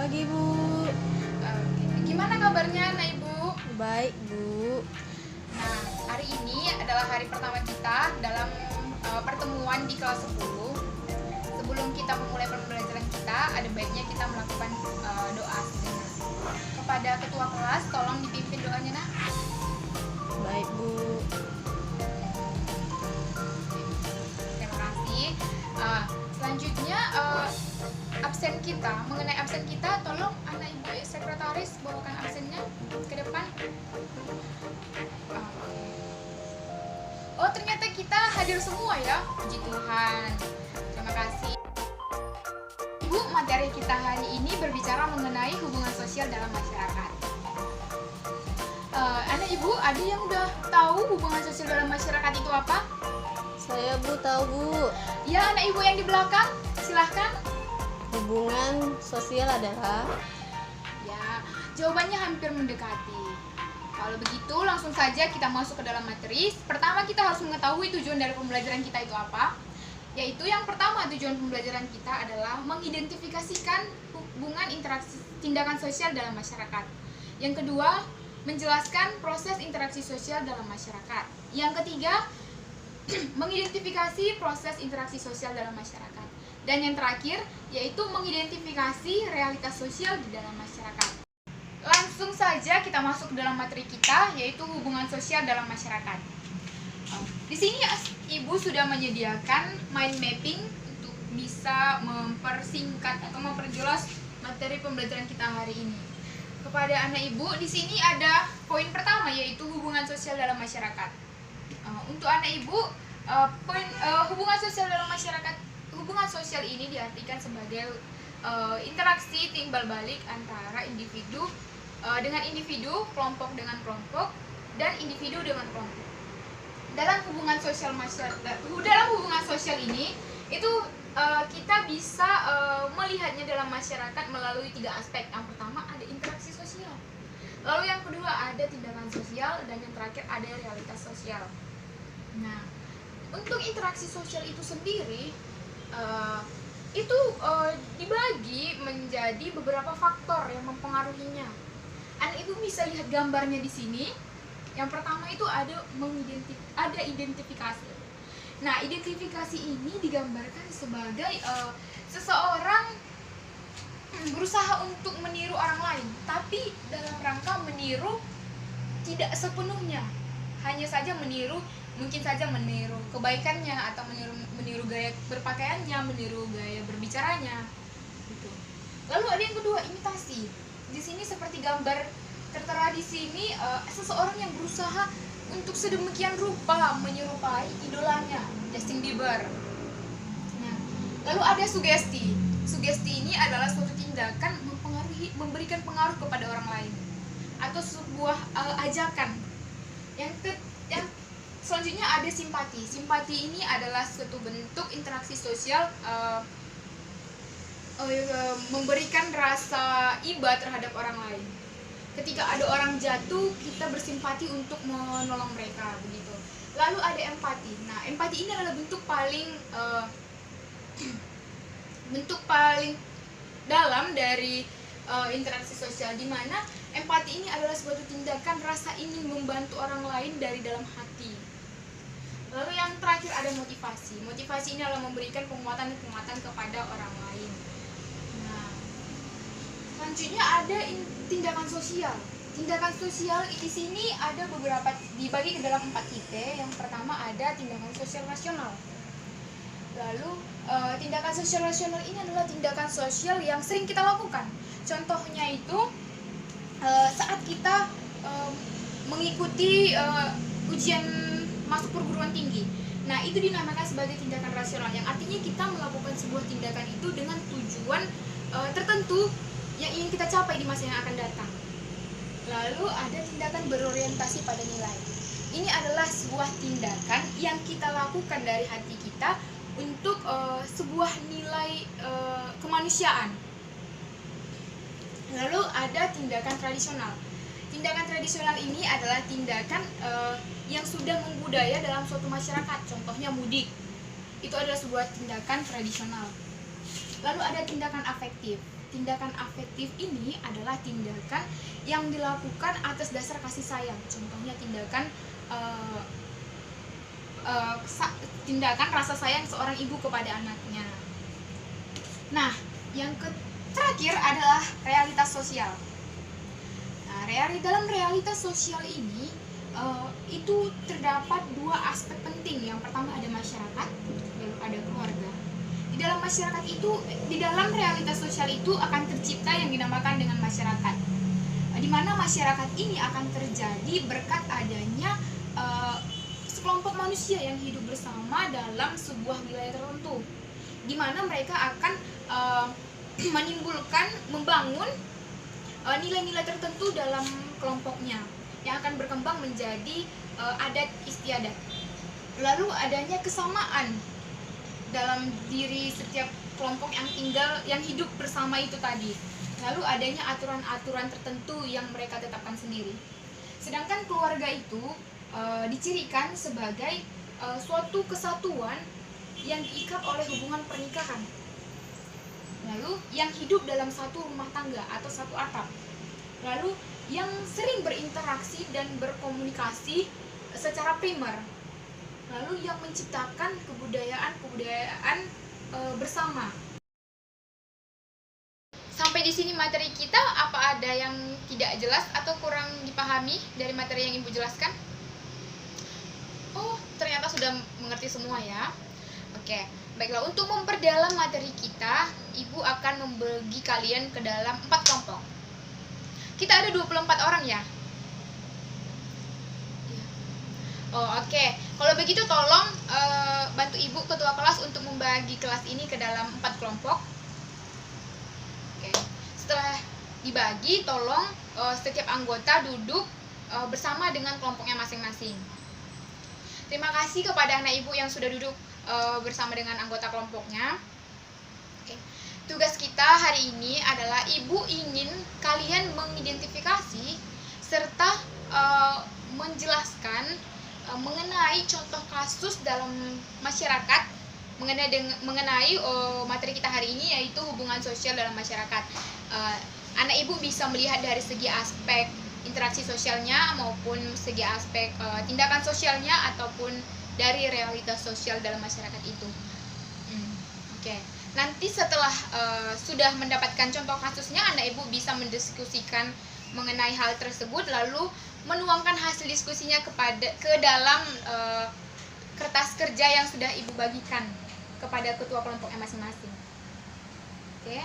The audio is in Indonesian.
Pagi, Bu. Gimana kabarnya, Nak Ibu? Baik, Bu. Nah, hari ini adalah hari pertama kita dalam pertemuan di kelas 10. Sebelum kita memulai pembelajaran kita, ada baiknya kita melakukan doa sejenak. Kepada ketua kelas, tolong dipimpin doanya, Nak. Baik, Bu. Terima kasih. Selanjutnya, mengenai absen kita, tolong anak ibu sekretaris bawakan absennya ke depan. Oh, ternyata kita hadir semua ya, puji Tuhan. Terima kasih. Ibu, materi kita hari ini berbicara mengenai hubungan sosial dalam masyarakat. Anak ibu, ada yang udah tahu hubungan sosial dalam masyarakat itu apa? Saya, Bu, tahu, Bu. Ya, anak ibu yang di belakang, silahkan. Hubungan sosial adalah Ya, jawabannya hampir mendekati. Kalau begitu, langsung saja kita masuk ke dalam materi. Pertama, kita harus mengetahui tujuan dari pembelajaran kita itu apa. Yaitu yang pertama, tujuan pembelajaran kita adalah mengidentifikasikan hubungan interaksi tindakan sosial dalam masyarakat. Yang kedua, menjelaskan proses interaksi sosial dalam masyarakat. Yang ketiga, mengidentifikasi proses interaksi sosial dalam masyarakat. Dan yang terakhir, yaitu mengidentifikasi realitas sosial di dalam masyarakat. Langsung saja kita masuk ke dalam materi kita, yaitu hubungan sosial dalam masyarakat. Di sini Ibu sudah menyediakan mind mapping untuk bisa mempersingkat atau memperjelas materi pembelajaran kita hari ini. Kepada anak Ibu, di sini ada poin pertama, yaitu hubungan sosial dalam masyarakat. Untuk anak Ibu, hubungan sosial ini diartikan sebagai interaksi timbal balik antara individu dengan individu, kelompok dengan kelompok, dan individu dengan kelompok. Dalam hubungan sosial ini itu kita bisa melihatnya dalam masyarakat melalui 3 aspek. Yang pertama ada interaksi sosial, lalu yang kedua ada tindakan sosial, dan yang terakhir ada realitas sosial. Nah, untuk interaksi sosial itu sendiri dibagi menjadi beberapa faktor yang mempengaruhinya. Anak ibu bisa lihat gambarnya di sini. Yang pertama itu ada identifikasi. Nah, identifikasi ini digambarkan sebagai seseorang berusaha untuk meniru orang lain, tapi dalam rangka meniru tidak sepenuhnya, hanya saja meniru, mungkin saja meniru kebaikannya atau meniru gaya berpakaiannya, meniru gaya berbicaranya gitu. Lalu ada yang kedua, imitasi. Di sini seperti gambar tertera di sini, seseorang yang berusaha untuk sedemikian rupa menyerupai idolanya, Justin Bieber. Nah, lalu ada sugesti. Sugesti ini adalah suatu tindakan memberikan pengaruh kepada orang lain atau sebuah ajakan. Yang selanjutnya ada simpati. Simpati ini adalah suatu bentuk interaksi sosial, memberikan rasa iba terhadap orang lain. Ketika ada orang jatuh, kita bersimpati untuk menolong mereka, begitu. Lalu ada empati. Nah, empati ini adalah bentuk paling dalam dari interaksi sosial, di mana empati ini adalah suatu tindakan rasa ingin membantu orang lain dari dalam hati. Lalu yang terakhir ada motivasi. Motivasi ini adalah memberikan penguatan kepada orang lain. Nah, selanjutnya ada tindakan sosial. Tindakan sosial di sini ada beberapa, dibagi ke dalam 4 tipe. Yang pertama ada tindakan sosial rasional. Lalu tindakan sosial rasional ini adalah tindakan sosial yang sering kita lakukan. Contohnya itu saat kita mengikuti ujian masuk perguruan tinggi. Nah, itu dinamakan sebagai tindakan rasional, yang artinya kita melakukan sebuah tindakan itu dengan tujuan tertentu yang ingin kita capai di masa yang akan datang. Lalu ada tindakan berorientasi pada nilai. Ini adalah sebuah tindakan yang kita lakukan dari hati kita untuk sebuah nilai kemanusiaan. Lalu ada tindakan tradisional. Tindakan tradisional ini adalah tindakan yang sudah membudaya dalam suatu masyarakat. Contohnya mudik. Itu adalah sebuah tindakan tradisional. Lalu ada tindakan afektif. tindakan afektif ini adalah tindakan yang dilakukan atas dasar kasih sayang. Contohnya tindakan tindakan rasa sayang seorang ibu kepada anaknya. Nah, yang terakhir adalah realitas sosial. Nah, dalam realitas sosial ini itu terdapat dua aspek penting. Yang pertama ada masyarakat, lalu ada keluarga. Di dalam realitas sosial itu akan tercipta yang dinamakan dengan masyarakat, di mana masyarakat ini akan terjadi berkat adanya sekelompok manusia yang hidup bersama dalam sebuah wilayah tertentu, di mana mereka akan membangun nilai-nilai tertentu dalam kelompoknya yang akan berkembang menjadi adat istiadat. Lalu adanya kesamaan dalam diri setiap kelompok yang hidup bersama itu tadi. Lalu adanya aturan-aturan tertentu yang mereka tetapkan sendiri. Sedangkan keluarga itu dicirikan sebagai suatu kesatuan yang diikat oleh hubungan pernikahan. Lalu yang hidup dalam satu rumah tangga atau satu atap. Lalu yang sering berinteraksi dan berkomunikasi secara primer. Lalu yang menciptakan kebudayaan bersama. Sampai di sini materi kita, apa ada yang tidak jelas atau kurang dipahami dari materi yang Ibu jelaskan? Oh, ternyata sudah mengerti semua ya. Oke, baiklah, untuk memperdalam materi kita, Ibu akan membagi kalian ke dalam 4 kelompok. Kita ada 24 orang ya? Oh, oke. Kalau begitu tolong bantu Ibu ketua kelas untuk membagi kelas ini ke dalam 4 kelompok. Oke. Setelah dibagi, tolong setiap anggota duduk bersama dengan kelompoknya masing-masing. Terima kasih kepada anak Ibu yang sudah duduk bersama dengan anggota kelompoknya. Oke. Tugas kita hari ini adalah Ibu ingin kalian mengidentifikasi serta menjelaskan mengenai contoh kasus dalam masyarakat mengenai materi kita hari ini, yaitu hubungan sosial dalam masyarakat. Anak Ibu bisa melihat dari segi aspek interaksi sosialnya maupun segi aspek tindakan sosialnya ataupun dari realitas sosial dalam masyarakat itu. Oke. Nanti setelah sudah mendapatkan contoh kasusnya, anak Ibu bisa mendiskusikan mengenai hal tersebut, lalu menuangkan hasil diskusinya ke dalam kertas kerja yang sudah Ibu bagikan kepada ketua kelompoknya masing-masing. Oke.